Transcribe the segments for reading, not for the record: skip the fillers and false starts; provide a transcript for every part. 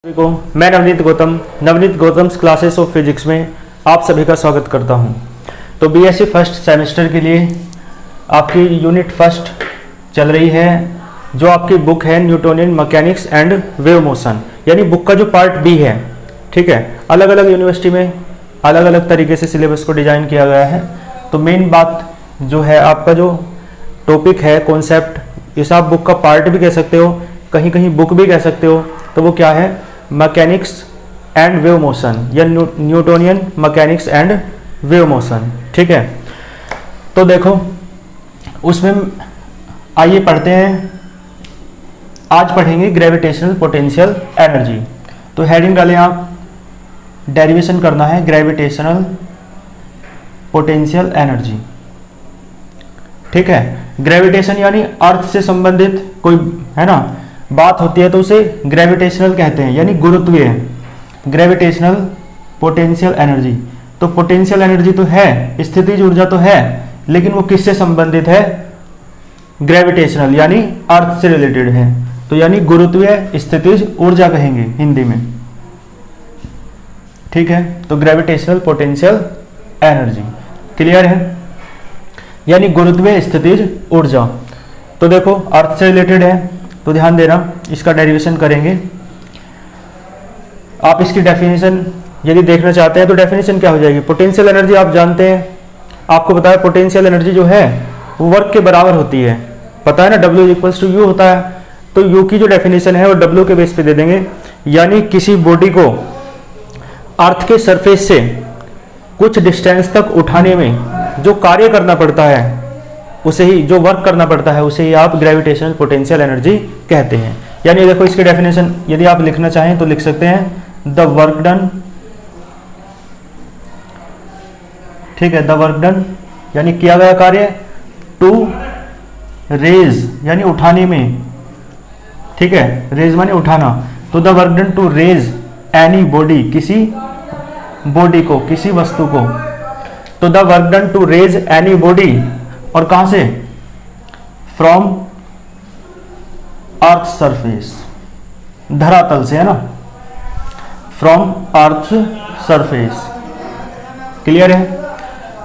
सभी को मैं Navneet Gautam's classes of physics में आप सभी का स्वागत करता हूं। तो बीएससी फर्स्ट सेमेस्टर के लिए आपकी यूनिट फर्स्ट चल रही है, जो आपकी बुक है Newtonian mechanics and wave motion, यानी बुक का जो पार्ट बी है। ठीक है, अलग अलग यूनिवर्सिटी में अलग अलग तरीके से सिलेबस को डिजाइन किया गया है। तो मेन बात जो है, आपका जो टॉपिक है, कॉन्सेप्ट, इस आप बुक का पार्ट भी कह सकते हो, कहीं कहीं बुक भी कह सकते हो। तो वो क्या है? मैकेनिक्स एंड वेव मोशन या Newtonian mechanics and wave motion. ठीक है, तो देखो उसमें आइए पढ़ते हैं। आज पढ़ेंगे ग्रेविटेशनल पोटेंशियल एनर्जी। तो हेडिंग डालें आप, डेरिवेशन करना है ग्रेविटेशनल पोटेंशियल एनर्जी। ठीक है, ग्रेविटेशन यानी अर्थ से संबंधित कोई है ना बात होती है तो उसे ग्रेविटेशनल कहते हैं, यानी गुरुत्वीय। ग्रेविटेशनल पोटेंशियल एनर्जी, तो पोटेंशियल एनर्जी तो है, स्थितिज ऊर्जा तो है, लेकिन वो किससे संबंधित है? ग्रेविटेशनल यानी अर्थ से रिलेटेड है, तो यानी गुरुत्वीय स्थितिज ऊर्जा कहेंगे हिंदी में। ठीक है, तो ग्रेविटेशनल पोटेंशियल एनर्जी क्लियर है, यानी गुरुत्वीय स्थितिज ऊर्जा। तो देखो अर्थ से रिलेटेड है, तो ध्यान देना, इसका डेरिवेशन करेंगे। आप इसकी डेफिनेशन यदि देखना चाहते हैं तो डेफिनेशन क्या हो जाएगी? पोटेंशियल एनर्जी आप जानते हैं, आपको पता है पोटेंशियल एनर्जी जो है वो वर्क के बराबर होती है, पता है ना, W=U होता है। तो U की जो डेफिनेशन है वो W के बेस पे दे देंगे, यानी किसी बॉडी को अर्थ के सरफेस से कुछ डिस्टेंस तक उठाने में जो कार्य करना पड़ता है, उसे ही जो वर्क करना पड़ता है, उसे ही आप ग्रेविटेशनल पोटेंशियल एनर्जी कहते हैं। यानी देखो इसकी डेफिनेशन यदि आप लिखना चाहें तो लिख सकते हैं द वर्क डन। ठीक है, द वर्क डन यानी किया गया कार्य, टू रेज यानी उठाने में। ठीक है, रेज माने उठाना, तो the work done to raise any body, किसी बॉडी को, किसी वस्तु को। तो the work done to raise any body, और कहां से? फ्रॉम अर्थ सरफेस, धरातल से, है ना, फ्रॉम अर्थ सरफेस। क्लियर है?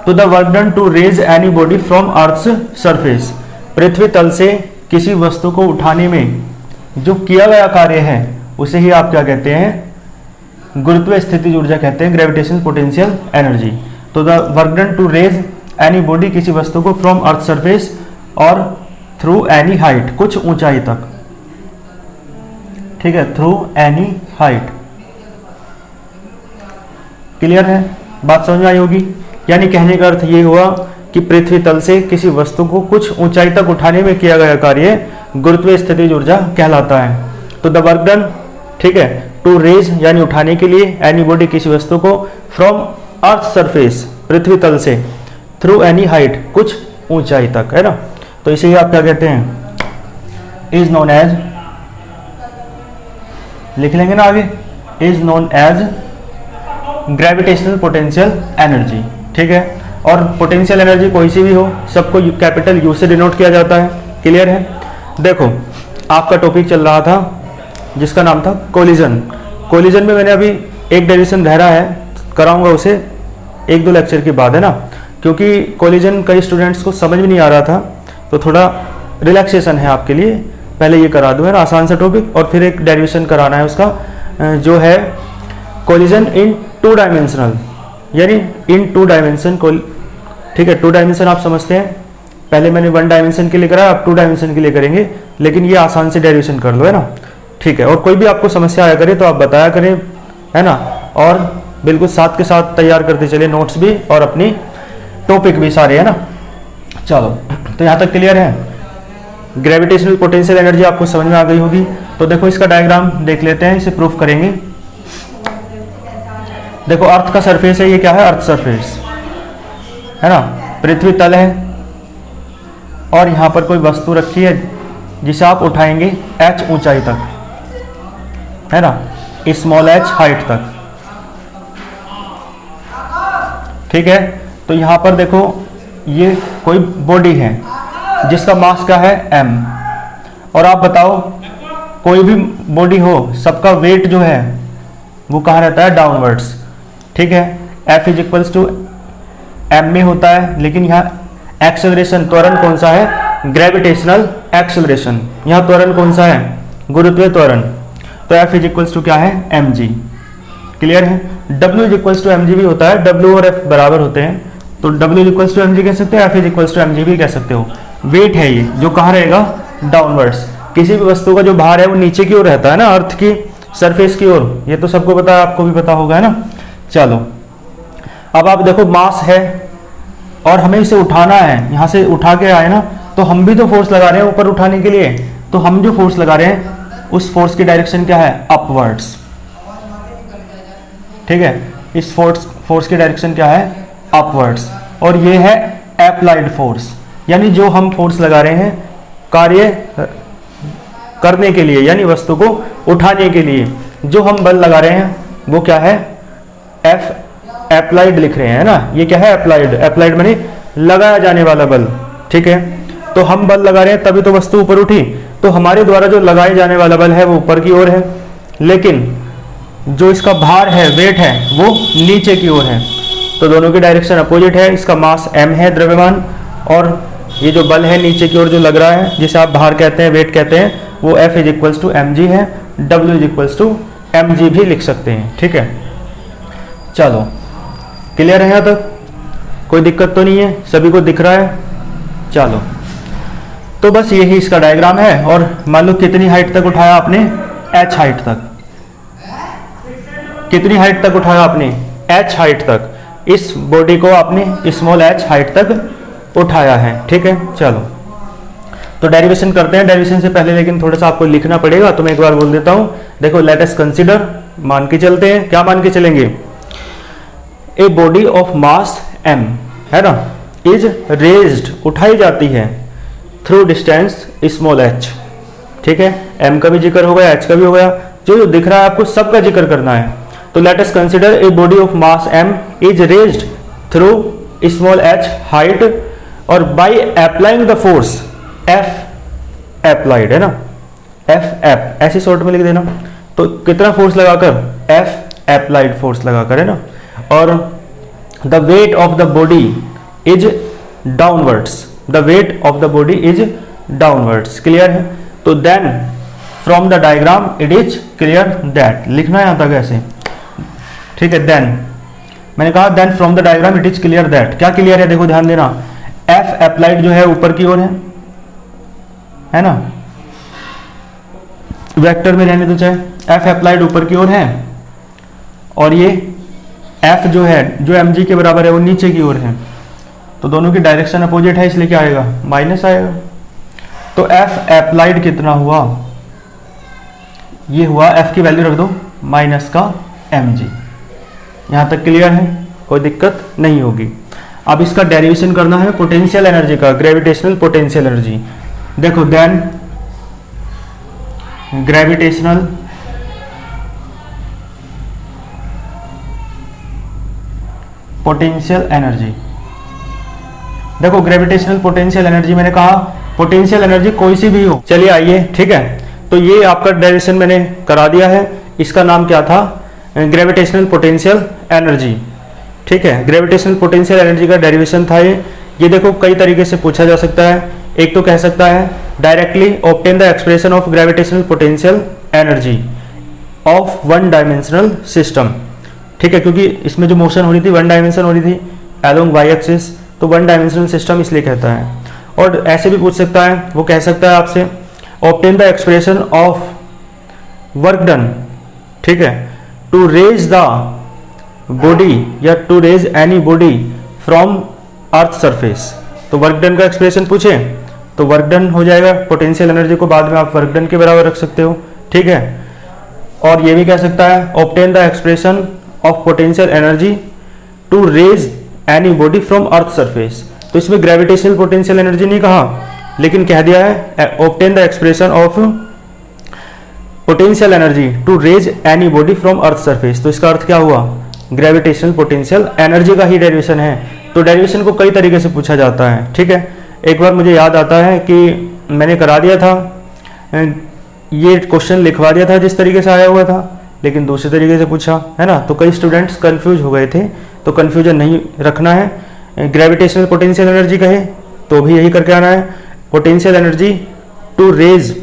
तो the work done to raise any body from earth surface, पृथ्वी तल से किसी वस्तु को उठाने में जो किया गया कार्य है उसे ही आप क्या कहते हैं? गुरुत्वीय स्थितिज ऊर्जा कहते हैं, ग्रेविटेशनल पोटेंशियल एनर्जी। तो the work done to raise any body, किसी वस्तु को, फ्रॉम अर्थ सरफेस और थ्रू एनी हाइट, कुछ ऊंचाई तक। ठीक है, थ्रू एनी हाइट। क्लियर है? बात समझ में आई होगी। यानी कहने का अर्थ ये हुआ कि पृथ्वी तल से किसी वस्तु को कुछ ऊंचाई तक उठाने में किया गया कार्य गुरुत्वीय स्थितिज ऊर्जा कहलाता है। तो द वर्क डन, ठीक है, टू रेज यानी उठाने के लिए, एनी बॉडी किसी वस्तु को, फ्रॉम अर्थ सरफेस पृथ्वी तल से, थ्रू एनी हाइट कुछ ऊंचाई तक, है ना। तो इसे ही आप क्या कहते हैं? इज नोन एज, लिख लेंगे ना आगे, is known as gravitational potential energy. ठीक है, और पोटेंशियल एनर्जी कोई सी भी हो, सबको कैपिटल U से डिनोट किया जाता है। क्लियर है? देखो आपका टॉपिक चल रहा था जिसका नाम था कोलिजन। कोलिजन में मैंने अभी एक डेरिवेशन रह रहा है, कराऊंगा उसे 1-2 लेक्चर के बाद, है ना, क्योंकि कोलिजन कई स्टूडेंट्स को समझ में नहीं आ रहा था, तो थोड़ा रिलैक्सेशन है आपके लिए, पहले ये करा दूँ, है ना, आसान सा टॉपिक, और फिर एक डेरिवेशन कराना है उसका, जो है कोलिजन इन 2 डायमेंशनल, यानी इन 2 डायमेंशन। ठीक है, 2 डायमेंशन आप समझते हैं, पहले मैंने 1 डायमेंशन के लिए कराया, अब 2 डायमेंशन के लिए करेंगे, लेकिन ये आसान से डेरिवेशन कर लो, है ना। ठीक है, और कोई भी आपको समस्या आया करे तो आप बताया करें, है ना, और बिल्कुल साथ के साथ तैयार करते चले नोट्स भी और अपनी टॉपिक भी सारे, है ना। चलो, तो यहाँ तक क्लियर है। ग्रेविटेशनल पोटेंशियल एनर्जी आपको समझ में आ गई होगी। तो देखो इसका डायग्राम देख लेते हैं, इसे प्रूफ करेंगे। देखो अर्थ का सरफेस है, ये क्या है? अर्थ सरफेस, है ना, पृथ्वी तल है, और यहाँ पर कोई वस्तु रखी है जिसे आप उठाएंगे h ऊंचाई तक, है ना, स्मॉल h हाइट तक। ठीक है, तो यहाँ पर देखो ये कोई बॉडी है जिसका मास क्या है? m, और आप बताओ कोई भी बॉडी हो सबका वेट जो है वो कहाँ रहता है, डाउनवर्ड्स। ठीक है, F is equals to m में होता है, लेकिन यहाँ एक्सेलरेशन त्वरण कौन सा है, ग्रेविटेशनल एक्सेलरेशन। यहाँ त्वरण कौन सा है, गुरुत्वीय त्वरण। तो F इज इक्वल्स टू क्या है, mg। क्लियर है। W is equals to mg भी होता है, W और F बराबर होते हैं, तो W is equals to mg कह सकते हो, F is equals to mg भी कह सकते हो। वेट है ये जो कहाँ रहेगा, डाउनवर्ड्स। किसी भी वस्तु का जो भार है वो नीचे की ओर रहता है ना, अर्थ की सरफेस की ओर, ये तो सबको पता है, आपको भी पता होगा, है ना। चलो अब आप देखो, मास है और हमें इसे उठाना है, यहाँ से उठा के आए ना, तो हम भी तो फोर्स लगा रहे हैं ऊपर उठाने के लिए। तो हम जो फोर्स लगा रहे हैं उस फोर्स की डायरेक्शन क्या है, अपवर्ड्स। ठीक है, इस फोर्स की डायरेक्शन क्या है, अपवर्ड्स। और ये है एप्लाइड फोर्स, यानी जो हम फोर्स लगा रहे हैं कार्य करने के लिए, यानी वस्तु को उठाने के लिए जो हम बल लगा रहे हैं वो क्या है, F एप्लाइड लिख रहे हैं ना। ये क्या है, एप्लाइड। एप्लाइड माने लगाया जाने वाला बल। ठीक है, तो हम बल लगा रहे हैं तभी तो वस्तु ऊपर उठी, तो हमारे द्वारा जो लगाए जाने वाला बल है वो ऊपर की ओर है, लेकिन जो इसका भार है, वेट है, वो नीचे की ओर है। तो दोनों की डायरेक्शन अपोजिट है। इसका मास m है, द्रव्यमान, और ये जो बल है नीचे की ओर जो लग रहा है, जिसे आप भार कहते हैं, वेट कहते हैं, वो F is equals to mg है। W is equals to mg भी लिख सकते हैं। ठीक है, चलो क्लियर है यहाँ तक, कोई दिक्कत तो नहीं है, सभी को दिख रहा है। चलो तो बस यही इसका डायग्राम है। और मान लो कितनी हाइट तक उठाया आपने, h हाइट तक। कितनी हाइट तक उठाया आपने, h हाइट तक। इस बॉडी को आपने स्मॉल h हाइट तक उठाया है। ठीक है, चलो तो डेरिवेशन करते हैं। डेरिवेशन से पहले लेकिन थोड़ा सा आपको लिखना पड़ेगा, तो मैं एक बार बोल देता हूं। देखो, लेट अस कंसीडर, मान के चलते हैं, क्या मान के चलेंगे, ए बॉडी ऑफ मास m, है ना, इज रेज्ड, उठाई जाती है, थ्रू डिस्टेंस स्मॉल h। ठीक है, m का भी जिक्र हो गया, h का भी हो गया, जो दिख रहा है आपको सबका जिक्र करना है। तो let us consider a body of mass m is raised through small h height, और by applying the force F applied, है ना, F ऐसे शॉर्ट में लिख देना। तो कितना फोर्स लगाकर, F एप्लाइड फोर्स लगाकर, है ना। और the weight of the body is downwards, the weight of the body is downwards. Clear है। तो then from the diagram it is clear that, लिखना है यहां तक ऐसे। ठीक है, देन मैंने कहा then from the diagram it is clear that. क्या क्लियर है, देखो ध्यान देना, F एप्लाइड जो है ऊपर की ओर है ना, वेक्टर में रहने दो चाहे, F एप्लाइड ऊपर की ओर है, और ये F जो है, जो mg के बराबर है, वो नीचे की ओर है। तो दोनों की डायरेक्शन अपोजिट है, इसलिए क्या आएगा, माइनस आएगा। तो F एप्लाइड कितना हुआ, ये हुआ, F की वैल्यू रख दो माइनस का mg। यहां तक क्लियर है, कोई दिक्कत नहीं होगी। अब इसका डेरिवेशन करना है पोटेंशियल एनर्जी का, ग्रेविटेशनल पोटेंशियल एनर्जी। देखो, देन ग्रेविटेशनल पोटेंशियल एनर्जी। देखो, ग्रेविटेशनल पोटेंशियल एनर्जी, मैंने कहा पोटेंशियल एनर्जी कोई सी भी हो। चलिए आइए, ठीक है, तो ये आपका डेरिवेशन मैंने करा दिया है। इसका नाम क्या था, ग्रेविटेशनल पोटेंशियल एनर्जी। ठीक है, ग्रेविटेशनल पोटेंशियल एनर्जी का डेरिवेशन था ये। ये देखो, कई तरीके से पूछा जा सकता है। एक तो कह सकता है directly obtain the expression of gravitational potential energy of one dimensional system. ठीक है, क्योंकि इसमें जो मोशन हो रही थी वन डायमेंशन हो रही थी अलोंग वाई एक्सिस, तो वन डायमेंशनल सिस्टम इसलिए कहता है। और ऐसे भी पूछ सकता है, वो कह सकता है आपसे obtain the expression of work done, ठीक है, टू रेज द बॉडी या to raise any body from earth surface. तो वर्क डन का एक्सप्रेशन पूछे तो वर्क डन हो जाएगा। पोटेंशियल एनर्जी को बाद में आप वर्क डन के बराबर रख सकते हो। ठीक है, और ये भी कह सकता है obtain the expression of potential energy to raise any body from earth surface. तो इसमें ग्रेविटेशनल पोटेंशियल एनर्जी नहीं कहा, लेकिन कह दिया है obtain the expression of potential energy to raise any body from earth surface. तो इसका अर्थ क्या हुआ, ग्रेविटेशनल पोटेंशियल एनर्जी का ही डेरिवेशन है। तो डेरिवेशन को कई तरीके से पूछा जाता है। ठीक है, एक बार मुझे याद आता है कि मैंने करा दिया था ये क्वेश्चन लिखवा दिया था जिस तरीके से आया हुआ था, लेकिन दूसरे तरीके से पूछा है ना, तो कई स्टूडेंट्स कंफ्यूज हो गए थे। तो कंफ्यूजन नहीं रखना है। ग्रेविटेशनल पोटेंशियल एनर्जी कहे तो भी यही करके आना है। Potential energy to raise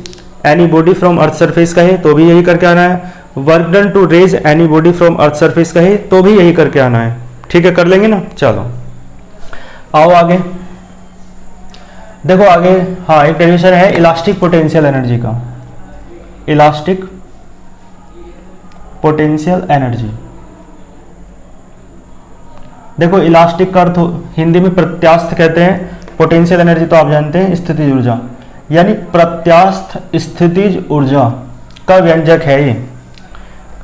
any body from earth surface कहे तो भी यही करके आना है। Work done to raise any body from earth surface कहे तो भी यही करके आना है। ठीक है, कर लेंगे ना। चलो आओ आगे देखो। आगे हाँ, एक डेरिवेशन है इलास्टिक पोटेंशियल एनर्जी का। इलास्टिक पोटेंशियल एनर्जी, देखो इलास्टिक का अर्थ हिंदी में प्रत्यास्थ कहते हैं। पोटेंशियल एनर्जी तो आप जानते हैं स्थितिज ऊर्जा, यानी प्रत्यास्थ स्थितिज ऊर्जा का व्यंजक है ये।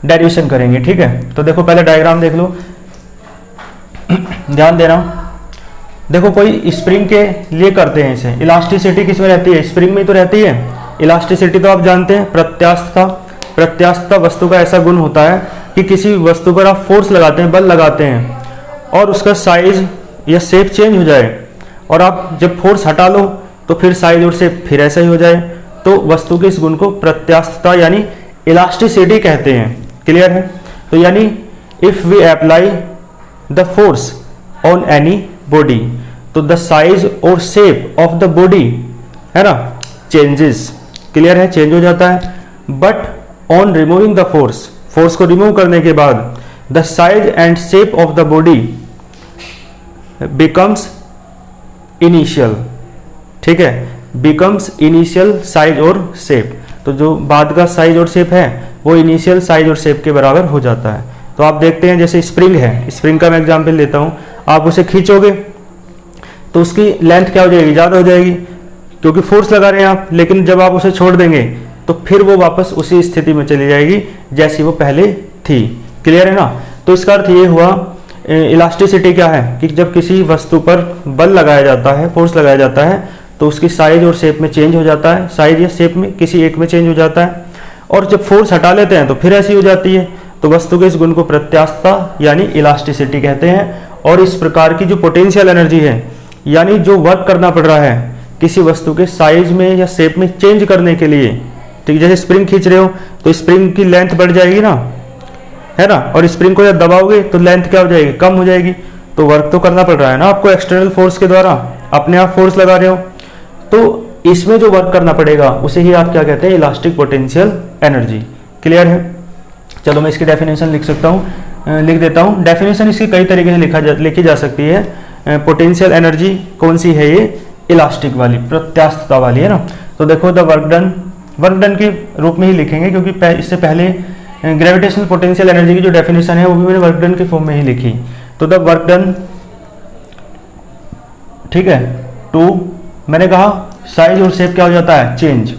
डेरिवेशन करेंगे, ठीक है। तो देखो पहले डायग्राम देख लो, ध्यान देना। देखो कोई स्प्रिंग के लिए करते हैं इसे। इलास्टिसिटी किस में रहती है? स्प्रिंग में तो रहती है। इलास्टिसिटी तो आप जानते हैं प्रत्यास्थता। प्रत्यास्थता वस्तु का ऐसा गुण होता है कि किसी वस्तु पर आप फोर्स लगाते हैं, बल लगाते हैं, और उसका साइज या शेप चेंज हो जाए, और आप जब फोर्स हटा लो तो फिर साइज और शेप फिर ऐसा ही हो जाए, तो वस्तु के इस गुण को प्रत्यास्थता यानी इलास्टिसिटी कहते हैं। क्लियर है? तो यानी if we apply the force on any body तो द साइज और शेप ऑफ द बॉडी है ना चेंजेस। क्लियर है? चेंज हो जाता है। But on removing the force, force को रिमूव करने के बाद the size and shape of the body becomes initial. ठीक है, बिकम्स इनिशियल साइज और शेप। तो जो बाद का साइज और शेप है वो इनिशियल साइज और शेप के बराबर हो जाता है। तो आप देखते हैं जैसे स्प्रिंग है, स्प्रिंग का मैं एग्जांपल लेता हूं। आप उसे खींचोगे तो उसकी लेंथ क्या हो जाएगी? ज़्यादा हो जाएगी, क्योंकि फोर्स लगा रहे हैं आप। लेकिन जब आप उसे छोड़ देंगे तो फिर वो वापस उसी स्थिति में चली जाएगी जैसी वो पहले थी। क्लियर है ना? तो इसका अर्थ ये हुआ, इलास्टिसिटी क्या है कि जब किसी वस्तु पर बल लगाया जाता है, फोर्स लगाया जाता है, तो उसकी साइज और शेप में चेंज हो जाता है। साइज या शेप में किसी एक में चेंज हो जाता है, और जब फोर्स हटा लेते हैं तो फिर ऐसी हो जाती है। तो वस्तु के इस गुण को प्रत्यास्थता यानी इलास्टिसिटी कहते हैं। और इस प्रकार की जो पोटेंशियल एनर्जी है, यानी जो वर्क करना पड़ रहा है किसी वस्तु के साइज में या शेप में चेंज करने के लिए, ठीक, जैसे स्प्रिंग खींच रहे हो तो स्प्रिंग की लेंथ बढ़ जाएगी ना, है ना, और स्प्रिंग को जब दबाओगे तो लेंथ क्या हो जाएगी? कम हो जाएगी। तो वर्क तो करना पड़ रहा है ना आपको एक्सटर्नल फोर्स के द्वारा, अपने आप फोर्स लगा रहे हो, तो इसमें जो वर्क करना पड़ेगा उसे ही आप क्या कहते हैं? Elastic potential energy. क्लियर है? चलो मैं इसकी डेफिनेशन लिख सकता हूँ, लिख देता हूँ। डेफिनेशन इसकी कई तरीके से लिखी जा सकती है। पोटेंशियल एनर्जी कौन सी है? ये इलास्टिक वाली, प्रत्यास्थता वाली, है ना। तो देखो द वर्क डन के रूप में ही लिखेंगे, क्योंकि इससे पहले ग्रेविटेशनल पोटेंशियल एनर्जी की जो डेफिनेशन है वो भी मैंने वर्क डन के फॉर्म में ही लिखी। तो द वर्क डन, ठीक है, टू, मैंने कहा साइज और शेप क्या हो जाता है? चेंज।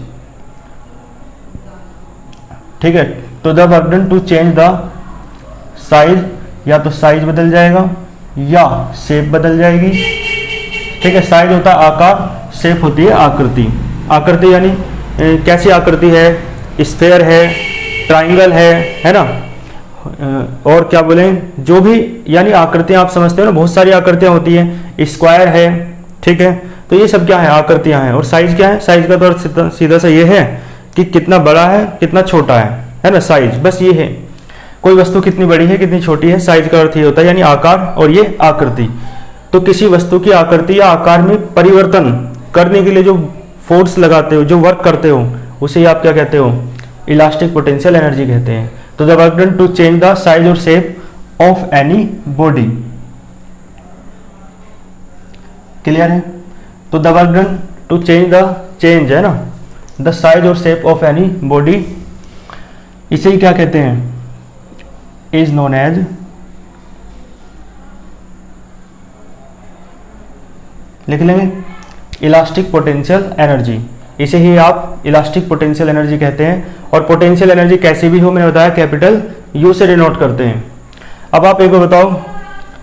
ठीक है, तो the work done to change the size, या तो साइज बदल जाएगा या शेप बदल जाएगी। ठीक है, साइज होता है आकार, शेप होती है आकृति। आकृति यानी कैसी आकृति है? स्फेयर है, ट्राइंगल है ना, और क्या बोलें, जो भी, यानी आकृतियां आप समझते हो ना, बहुत सारी आकृतियां होती हैं। स्क्वायर है, ठीक है, तो ये सब क्या है? आकृतियां हैं। और साइज क्या है? साइज का तो अर्थ सीधा सा ये है कि कितना बड़ा है, कितना छोटा है ना, साइज, बस ये है। कोई वस्तु कितनी बड़ी है, कितनी छोटी है, साइज का अर्थ ये होता है, यानी आकार, और ये आकृति। तो किसी वस्तु की आकृति या आकार में परिवर्तन करने के लिए जो फोर्स लगाते हो, जो वर्क करते हो, उसे आप क्या कहते हो? इलास्टिक पोटेंशियल एनर्जी कहते हैं। तो the work done to change the size और shape of any body. Clear है? तो the work done to change है ना, द साइज और शेप ऑफ एनी बॉडी, इसे ही क्या कहते हैं? इज नोन एज, लिख लेंगे, इलास्टिक पोटेंशियल एनर्जी। इसे ही आप इलास्टिक पोटेंशियल एनर्जी कहते हैं। और पोटेंशियल एनर्जी कैसी भी हो, मैंने बताया कैपिटल यू से डिनोट करते हैं। अब आप एक बताओ,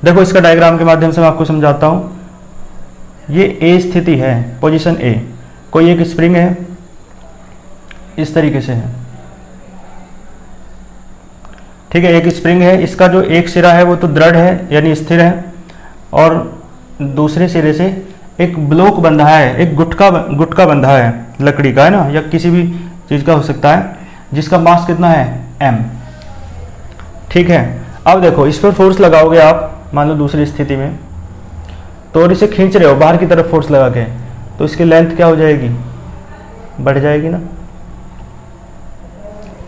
देखो इसका डायग्राम के माध्यम से मैं आपको समझाता हूं। ये ए स्थिति है, पोजीशन ए, कोई एक स्प्रिंग है, इस तरीके से है, ठीक है, एक स्प्रिंग है। इसका जो एक सिरा है वो तो दृढ़ है यानी स्थिर है, और दूसरे सिरे से एक ब्लॉक बंधा है, एक गुटका बंधा है लकड़ी का, है ना, या किसी भी चीज़ का हो सकता है जिसका मास कितना है m। ठीक है, अब देखो इस पर फोर्स लगाओगे आप, मान लो दूसरी स्थिति में, तो और इसे खींच रहे हो बाहर की तरफ फोर्स लगा के, तो इसकी लेंथ क्या हो जाएगी, बढ़ जाएगी ना,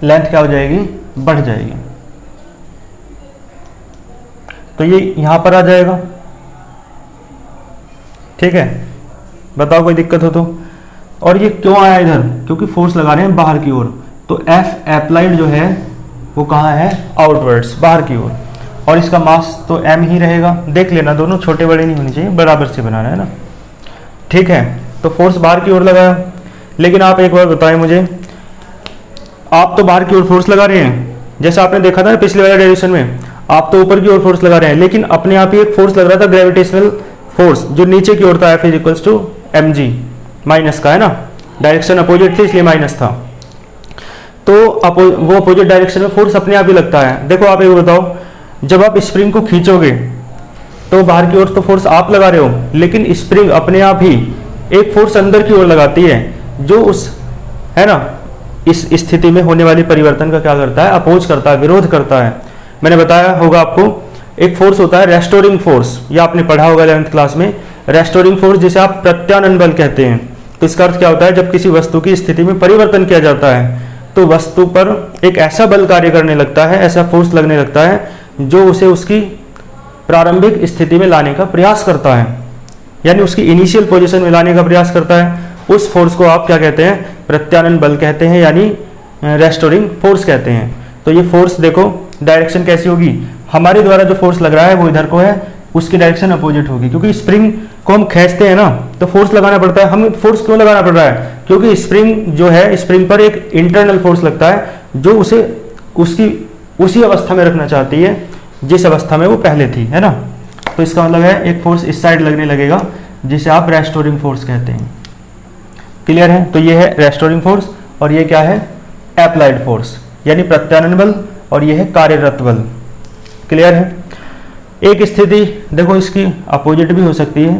लेंथ क्या हो जाएगी, बढ़ जाएगी। तो ये यहां पर आ जाएगा। ठीक है, बताओ कोई दिक्कत हो तो। और ये क्यों आया इधर, क्योंकि फोर्स लगा रहे हैं बाहर की ओर, तो एफ एप्लाइड जो है वो कहाँ है, आउटवर्ड्स, बाहर की ओर, और इसका मास तो m ही रहेगा। देख लेना, दोनों छोटे बड़े नहीं होने चाहिए, बराबर से बनाना है ना। ठीक है, तो फोर्स बाहर की ओर लगाया, लेकिन आप एक बार बताएं मुझे, आप तो बाहर की ओर फोर्स लगा रहे हैं, जैसा आपने देखा था ना पिछले वाले डायरेक्शन में, आप तो ऊपर की ओर फोर्स लगा रहे हैं, लेकिन अपने आप ही एक फोर्स लग रहा था ग्रेविटेशनल फोर्स जो नीचे की ओर था, F equals to mg, minus का है ना, डायरेक्शन अपोजिट थी इसलिए माइनस था। तो वो अपोजिट डायरेक्शन में फोर्स अपने आप ही लगता है। देखो आप एक बताओ, जब आप स्प्रिंग को खींचोगे तो बाहर की ओर तो फोर्स आप लगा रहे हो, लेकिन स्प्रिंग अपने आप ही एक फोर्स अंदर की ओर लगाती है जो उस, है ना, इस स्थिति में होने वाली परिवर्तन का क्या करता है, अपोज करता है, विरोध करता है। मैंने बताया होगा आपको, एक फोर्स होता है रेस्टोरिंग फोर्स, या आपने पढ़ा होगा 11th क्लास में, रेस्टोरिंग फोर्स जिसे आप प्रत्यानयन बल कहते हैं। तो इसका अर्थ क्या होता है, जब किसी वस्तु की स्थिति में परिवर्तन किया जाता है तो वस्तु पर एक ऐसा बल कार्य करने लगता है, ऐसा फोर्स लगने लगता है जो उसे उसकी प्रारंभिक स्थिति में लाने का प्रयास करता है, यानी उसकी इनिशियल पोजीशन में लाने का प्रयास करता है। उस फोर्स को आप क्या कहते हैं, प्रत्यानयन बल कहते हैं, यानी रेस्टोरिंग फोर्स कहते हैं। तो ये फोर्स देखो डायरेक्शन कैसी होगी, हमारे द्वारा जो फोर्स लग रहा है वो इधर को है, उसकी डायरेक्शन अपोजिट होगी, क्योंकि स्प्रिंग को हम खींचते हैं ना तो फोर्स लगाना पड़ता है। हमें फोर्स क्यों लगाना पड़ रहा है, क्योंकि स्प्रिंग जो है, स्प्रिंग पर एक इंटरनल फोर्स लगता है जो उसे उसकी उसी अवस्था में रखना चाहती है जिस अवस्था में वो पहले थी, है ना। तो इसका मतलब है एक फोर्स इस साइड लगने लगेगा जिसे आप रेस्टोरिंग फोर्स कहते हैं। क्लियर है, तो ये है रेस्टोरिंग फोर्स और ये क्या है, एप्लाइड फोर्स, यानी प्रत्यानयन बल, और ये है कार्यरत बल। क्लियर है। एक स्थिति देखो इसकी अपोजिट भी हो सकती है,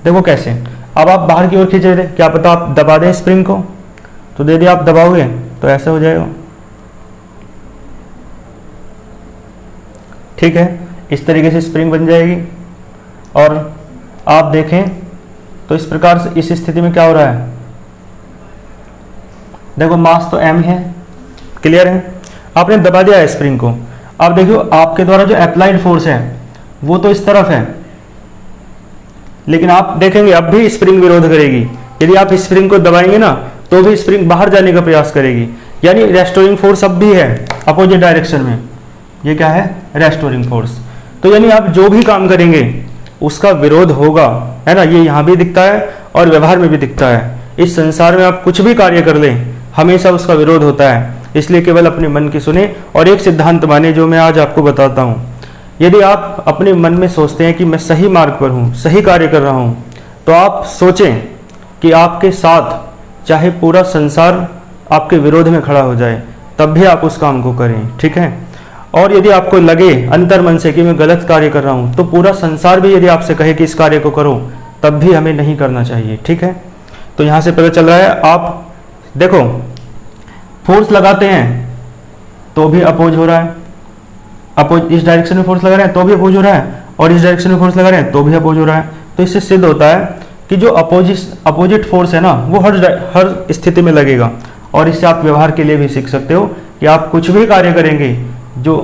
देखो कैसे, अब आप बाहर की ओर खींच रहे थे, क्या पता आप दबा दें स्प्रिंग को, तो दे दिया आप दबाओगे तो ऐसा हो जाएगा। ठीक है, इस तरीके से स्प्रिंग बन जाएगी, और आप देखें तो इस प्रकार से इस स्थिति में क्या हो रहा है, देखो मास तो m है। क्लियर है, आपने दबा दिया है स्प्रिंग को। अब देखो आपके द्वारा जो अप्लाइड फोर्स है वो तो इस तरफ है, लेकिन आप देखेंगे अब भी स्प्रिंग विरोध करेगी। यदि आप स्प्रिंग को दबाएंगे ना तो भी स्प्रिंग बाहर जाने का प्रयास करेगी, यानी रेस्टोरिंग फोर्स अब भी है अपोजिट डायरेक्शन में। ये क्या है, रेस्टोरिंग फोर्स। तो यानी आप जो भी काम करेंगे उसका विरोध होगा, है ना। ये यहाँ भी दिखता है और व्यवहार में भी दिखता है। इस संसार में आप कुछ भी कार्य कर लें हमेशा उसका विरोध होता है, इसलिए केवल अपने मन की सुने और एक सिद्धांत माने जो मैं आज आपको बताता हूँ। यदि आप अपने मन में सोचते हैं कि मैं सही मार्ग पर हूँ, सही कार्य कर रहा हूँ, तो आप सोचें कि आपके साथ चाहे पूरा संसार आपके विरोध में खड़ा हो जाए तब भी आप उस काम को करें। ठीक है, और यदि आपको लगे अंतर मन से कि मैं गलत कार्य कर रहा हूँ, तो पूरा संसार भी यदि आपसे कहे कि इस कार्य को करो तब भी हमें नहीं करना चाहिए। ठीक है, तो यहाँ से पता चल रहा है, आप देखो फोर्स लगाते हैं तो भी अपोज हो रहा है, अपोज इस डायरेक्शन में फोर्स लगा रहे हैं तो भी अपोज हो रहा है, और इस डायरेक्शन में फोर्स लगा रहे हैं तो भी अपोज हो रहा है। तो इससे सिद्ध होता है कि जो अपोजिट फोर्स है ना वो हर स्थिति में लगेगा। और इससे आप व्यवहार के लिए भी सीख सकते हो कि आप कुछ भी कार्य करेंगे, जो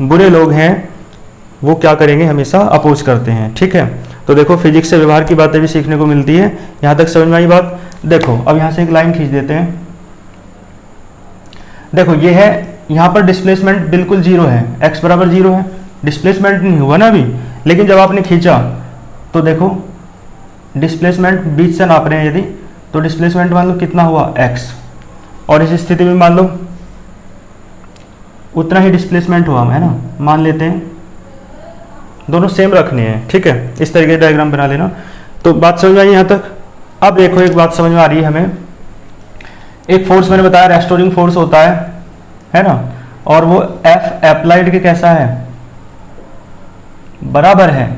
बुरे लोग हैं वो क्या करेंगे, हमेशा अपोज करते हैं। ठीक है, तो देखो फिजिक्स से व्यवहार की बातें भी सीखने को मिलती है। यहाँ तक समझ में आई बात। देखो अब यहाँ से एक लाइन खींच देते हैं। देखो ये है, यहाँ पर डिस्प्लेसमेंट बिल्कुल जीरो है, x बराबर जीरो है, डिस्प्लेसमेंट नहीं हुआ ना अभी, लेकिन जब आपने खींचा तो देखो डिस्प्लेसमेंट बीच से नाप रहे हैं यदि, तो डिस्प्लेसमेंट मान लो कितना हुआ x, और इस स्थिति में मान लो उतना ही डिस्प्लेसमेंट हुआ, है ना, मान लेते हैं, दोनों सेम रखने हैं। ठीक है, इस तरीके से डायग्राम बना लेना। तो बात समझ में आई यहाँ तक। अब देखो एक बात समझ में आ रही है हमें, एक फोर्स मैंने बताया रेस्टोरिंग फोर्स होता है ना, और वो F अप्लाइड के कैसा है, बराबर है,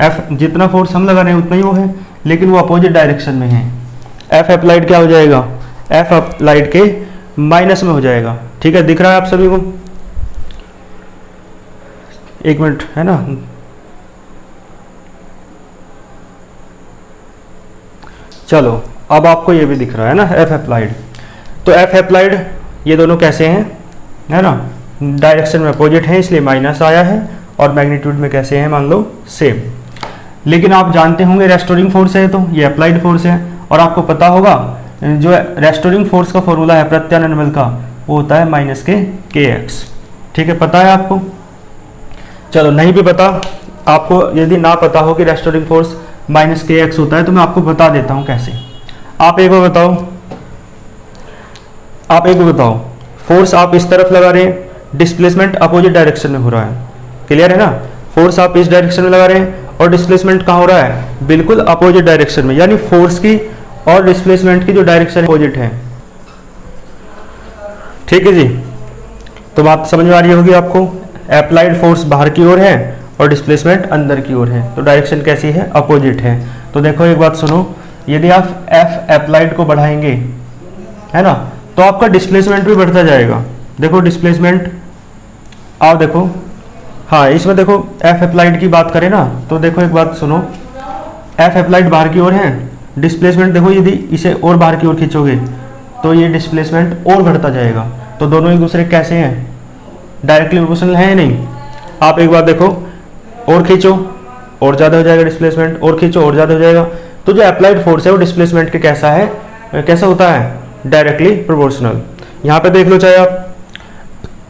F जितना फोर्स हम लगा रहे हैं उतना ही वो है, लेकिन वो अपोजिट डायरेक्शन में है। F अप्लाइड क्या हो जाएगा, एफ अप्लाइड के माइनस में हो जाएगा। ठीक है, दिख रहा है आप सभी को? एक मिनट, है ना। चलो, अब आपको ये भी दिख रहा है ना एफ अप्लाइड। तो एफ अप्लाइड ये दोनों कैसे हैं, है ना, डायरेक्शन में अपोजिट हैं इसलिए माइनस आया है, और मैग्नीट्यूड में कैसे हैं मान लो सेम। लेकिन आप जानते होंगे रेस्टोरिंग फोर्स है तो ये अप्लाइड फोर्स है, और आपको पता होगा जो रेस्टोरिंग फोर्स का फॉर्मूला है प्रत्यानयन बल का वो होता है माइनस के एक्स। ठीक है, पता है आपको? चलो, नहीं भी पता आपको, यदि ना पता हो कि रेस्टोरिंग फोर्स माइनस के एक्स होता है तो मैं आपको बता देता हूँ कैसे। आप एक बार बताओ, फोर्स आप इस तरफ लगा रहे हैं, डिस्प्लेसमेंट अपोजिट डायरेक्शन में हो रहा है। क्लियर है ना? फोर्स आप इस डायरेक्शन में लगा रहे हैं और डिस्प्लेसमेंट कहाँ हो रहा है, बिल्कुल अपोजिट डायरेक्शन में, यानी फोर्स की और डिस्प्लेसमेंट की जो डायरेक्शन अपोजिट है। ठीक है जी, तो बात समझ में आ रही होगी आपको। अप्लाइड फोर्स बाहर की ओर है और डिस्प्लेसमेंट अंदर की ओर है, तो डायरेक्शन कैसी है, अपोजिट है। तो देखो एक बात सुनो, यदि आप एफ अप्लाइड को बढ़ाएंगे, है ना, तो आपका डिस्प्लेसमेंट भी बढ़ता जाएगा। देखो डिस्प्लेसमेंट, आप देखो, हाँ इसमें देखो एफ अप्लाइड की बात करें ना, तो देखो एक बात सुनो, एफ अप्लाइड बाहर की ओर है, डिस्प्लेसमेंट देखो यदि इसे और बाहर की ओर खींचोगे तो ये डिस्प्लेसमेंट और बढ़ता जाएगा। तो दोनों एक दूसरे कैसे हैं, डायरेक्टली प्रोपोर्शनल है या नहीं? आप एक बार देखो, और खींचो और ज़्यादा हो जाएगा डिस्प्लेसमेंट, और खींचो और ज़्यादा हो जाएगा। तो जो अप्लाइड फोर्स है वो डिस्प्लेसमेंट के कैसा है, कैसा होता है, डायरेक्टली प्रोपोर्शनल। यहाँ पे देख लो, चाहे आप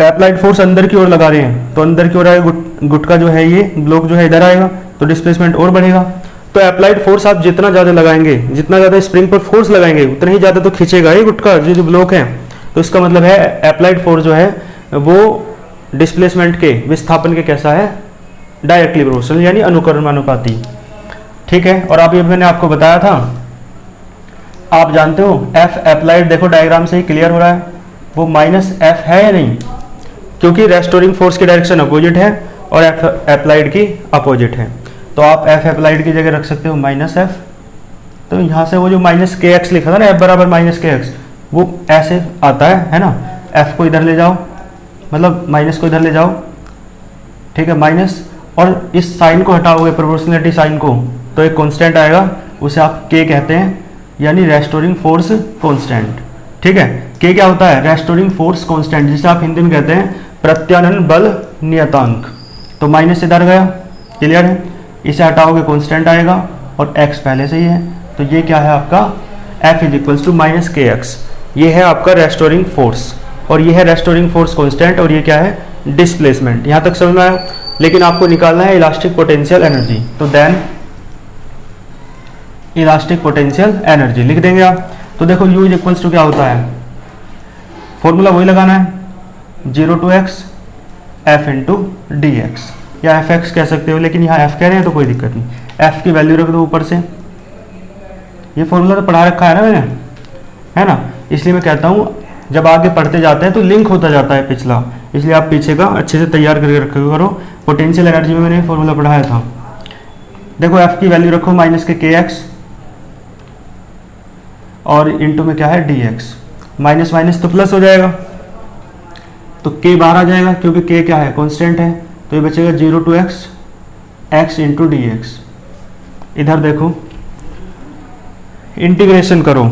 अप्लाइड फोर्स अंदर की ओर लगा रहे हैं तो अंदर की ओर आएगा, गुटका जो है ये ब्लॉक जो है इधर आएगा तो डिस्प्लेसमेंट और बढ़ेगा। तो अप्लाइड फोर्स आप जितना ज़्यादा लगाएंगे, जितना ज़्यादा स्प्रिंग पर फोर्स लगाएंगे उतना ही ज़्यादा तो खींचेगा ये गुटका जो ब्लॉक है। तो इसका मतलब है अप्लाइड फोर्स जो है वो डिस्प्लेसमेंट के विस्थापन के कैसा है, डायरेक्टली प्रोपोर्शनल, यानी अनुकर्मानुपाती। ठीक है, और अभी मैंने आपको बताया था, आप जानते हो एफ अप्लाइड, देखो डायग्राम से ही क्लियर हो रहा है, वो माइनस एफ है या नहीं, क्योंकि रेस्टोरिंग फोर्स की डायरेक्शन अपोजिट है और एफ अप्लाइड की अपोजिट है। तो आप एफ अप्लाइड की जगह रख सकते हो माइनस एफ। तो यहाँ से वो जो माइनस के एक्स लिखा था ना, एफ बराबर माइनस के एक्स, वो ऐसे आता है ना, एफ को इधर ले जाओ, मतलब माइनस को इधर ले जाओ, ठीक है, माइनस, और इस साइन को हटाओगे प्रोपोर्शनलिटी साइन को, तो एक कांस्टेंट आएगा, उसे आप के कहते हैं, यानी रेस्टोरिंग फोर्स कांस्टेंट। ठीक है, के क्या होता है, रेस्टोरिंग फोर्स कांस्टेंट, जिसे आप हिंदी में कहते हैं प्रत्यानयन बल नियतांक। तो माइनस इधर गया, क्लियर है, इसे हटाओगे कांस्टेंट आएगा, और x पहले से ही है, तो ये क्या है आपका F is equals to minus के एक्स। ये है आपका रेस्टोरिंग फोर्स, और ये है रेस्टोरिंग फोर्स कांस्टेंट, और ये क्या है, डिस्प्लेसमेंट। यहाँ तक समझ में आया? लेकिन आपको निकालना है इलास्टिक पोटेंशियल एनर्जी, तो देन इलास्टिक पोटेंशियल एनर्जी लिख देंगे आप। तो देखो U इज इक्वल्स टू क्या होता है, फॉर्मूला वही लगाना है, 0 to x F into D x, या एफ एक्स कह सकते हो, लेकिन यहाँ एफ कह रहे हैं तो कोई दिक्कत नहीं, एफ की वैल्यू रख दो ऊपर से। ये फॉर्मूला तो पढ़ा रखा है ना मैंने, है ना, इसलिए मैं कहता हूँ जब आगे पढ़ते जाते हैं तो लिंक होता जाता है पिछला, इसलिए आप पीछे का अच्छे से तैयार करके रखा करो। पोटेंशियल एनर्जी में मैंने फॉर्मूला पढ़ाया था। देखो एफ की वैल्यू रखो माइनस के एक्स, और इंटू में क्या है डी एक्स, माइनस माइनस तो प्लस हो जाएगा, तो के बाहर आ जाएगा क्योंकि के क्या है, कांस्टेंट है, तो ये बचेगा 0 to x into D x. इधर देखो इंटीग्रेशन करो,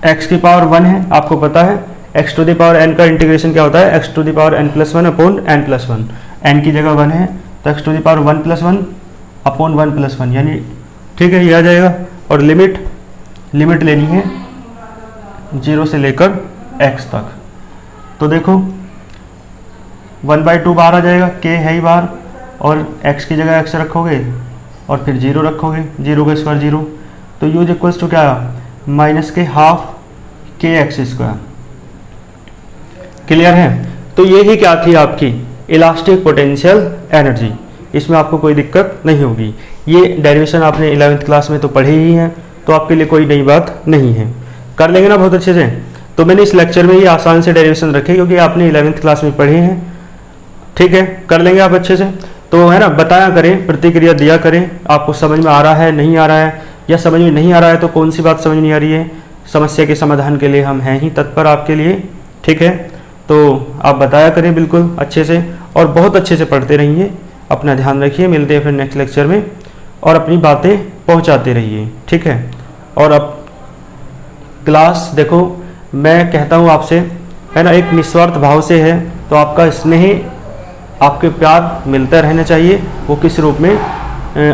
x की पावर 1 है, आपको पता है x to the power n का इंटीग्रेशन क्या होता है, x to the power n plus 1 upon n plus 1, n की जगह 1 है तो x to the power 1 plus 1 upon 1 plus 1, यानी ठीक है ये आ जाएगा। और लिमिट लेनी है 0 से लेकर x तक, तो देखो 1/2 बाहर आ जाएगा, k है ही बाहर, और x की जगह x रखोगे और फिर 0 रखोगे, 0 का स्क्वायर 0, तो u इज इक्वल्स टू क्या माइनस के हाफ के एक्स स्क्वायर। क्लियर है? तो ये ही क्या थी आपकी इलास्टिक पोटेंशियल एनर्जी, इसमें आपको कोई दिक्कत नहीं होगी। ये डेरिवेशन आपने 11th क्लास में तो पढ़े ही हैं, तो आपके लिए कोई नई बात नहीं है, कर लेंगे ना बहुत अच्छे से। तो मैंने इस लेक्चर में ये आसान से डेरिवेशन रखे क्योंकि आपने 11th क्लास में पढ़े हैं, ठीक है, कर लेंगे आप अच्छे से। तो है ना, बताया करें, प्रतिक्रिया दिया करें, आपको समझ में आ रहा है नहीं आ रहा है, या समझ में नहीं आ रहा है तो कौन सी बात समझ नहीं आ रही है, समस्या के समाधान के लिए हम हैं ही तत्पर आपके लिए। ठीक है, तो आप बताया करें बिल्कुल अच्छे से और बहुत अच्छे से पढ़ते रहिए। अपना ध्यान रखिए, मिलते हैं फिर नेक्स्ट लेक्चर में और अपनी बातें पहुंचाते रहिए। ठीक है, और अब क्लास देखो मैं कहता हूँ आपसे, है ना, एक निस्वार्थ भाव से है, तो आपका स्नेह आपके प्यार मिलता रहना चाहिए। वो किस रूप में,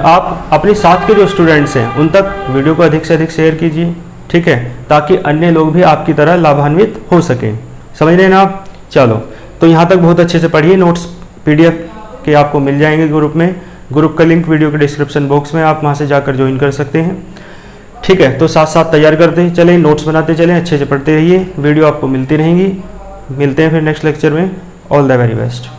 आप अपने साथ के जो स्टूडेंट्स हैं उन तक वीडियो को अधिक से अधिक शेयर कीजिए। ठीक है, ताकि अन्य लोग भी आपकी तरह लाभान्वित हो सकें। समझ रहे हैं ना आप? चलो, तो यहाँ तक बहुत अच्छे से पढ़िए। नोट्स PDF के आपको मिल जाएंगे ग्रुप में। ग्रुप का लिंक वीडियो के डिस्क्रिप्शन बॉक्स में, आप वहाँ से जाकर ज्वाइन कर सकते हैं। ठीक है, तो साथ साथ तैयार करते चलें, नोट्स बनाते चलें, अच्छे से पढ़ते रहिए। वीडियो आपको मिलती रहेंगी। मिलते हैं फिर नेक्स्ट लेक्चर में। All the very best.